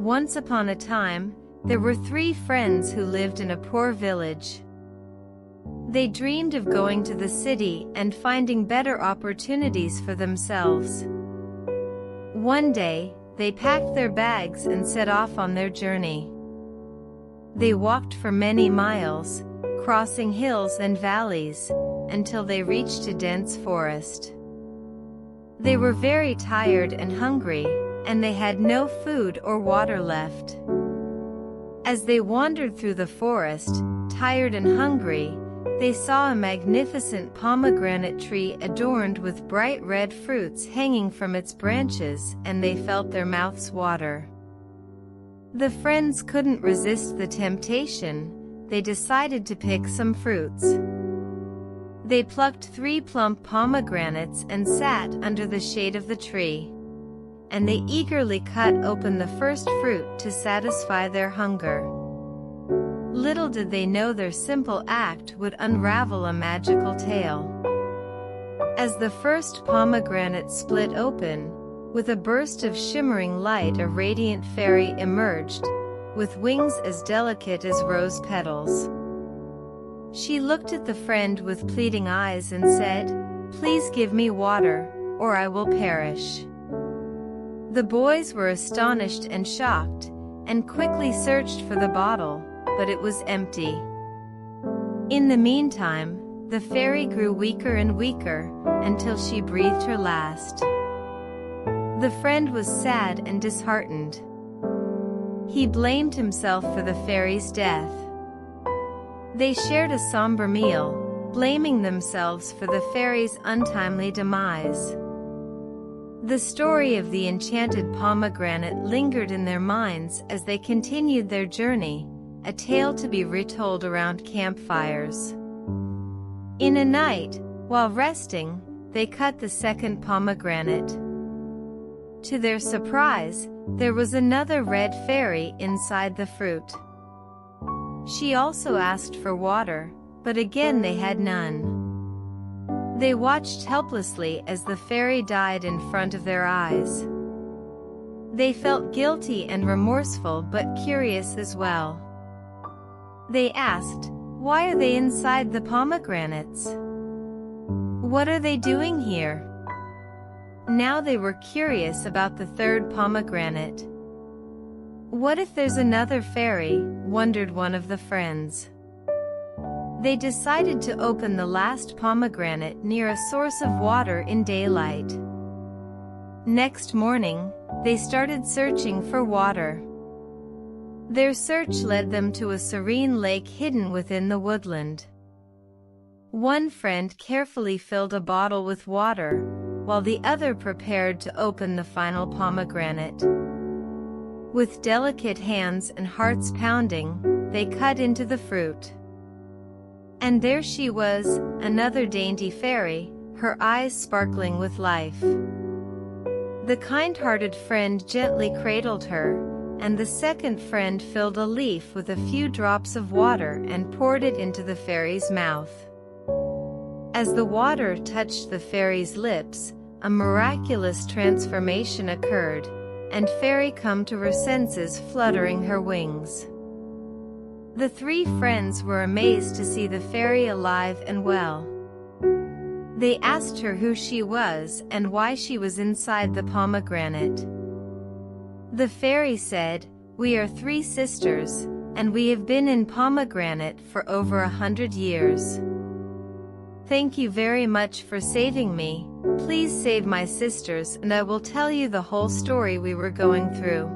Once upon a time, there were 3 friends who lived in a poor village. They dreamed of going to the city and finding better opportunities for themselves. One day, they packed their bags and set off on their journey. They walked for many miles, crossing hills and valleys, until they reached a dense forest. They were very tired and hungry, and they had no food or water left. As they wandered through the forest, tired and hungry, they saw a magnificent pomegranate tree adorned with bright red fruits hanging from its branches, and they felt their mouths water. The friends couldn't resist the temptation. They decided to pick some fruits. They plucked 3 plump pomegranates and sat under the shade of the tree. And they eagerly cut open the first fruit to satisfy their hunger. Little did they know their simple act would unravel a magical tale. As the first pomegranate split open, with a burst of shimmering light a radiant fairy emerged, with wings as delicate as rose petals. She looked at the friend with pleading eyes and said, "Please give me water, or I will perish." The boys were astonished and shocked, and quickly searched for the bottle, but it was empty. In the meantime, the fairy grew weaker and weaker, until she breathed her last. The friend was sad and disheartened. He blamed himself for the fairy's death. They shared a somber meal, blaming themselves for the fairy's untimely demise. The story of the enchanted pomegranate lingered in their minds as they continued their journey, a tale to be retold around campfires. In a night, while resting, they cut the second pomegranate. To their surprise, there was another red fairy inside the fruit. She also asked for water, but again they had none. They watched helplessly as the fairy died in front of their eyes. They felt guilty and remorseful but curious as well. They asked, "Why are they inside the pomegranates? What are they doing here?" Now they were curious about the third pomegranate. "What if there's another fairy?" wondered one of the friends. They decided to open the last pomegranate near a source of water in daylight. Next morning, they started searching for water. Their search led them to a serene lake hidden within the woodland. One friend carefully filled a bottle with water, while the other prepared to open the final pomegranate. With delicate hands and hearts pounding, they cut into the fruit. And there she was, another dainty fairy, her eyes sparkling with life. The kind-hearted friend gently cradled her, and the second friend filled a leaf with a few drops of water and poured it into the fairy's mouth. As the water touched the fairy's lips, a miraculous transformation occurred, and Fairy come to her senses, fluttering her wings. The 3 friends were amazed to see the fairy alive and well. They asked her who she was and why she was inside the pomegranate. The fairy said, "We are 3 sisters, and we have been in Pomegranate for over 100 years. Thank you very much for saving me. Please save my sisters and I will tell you the whole story we were going through."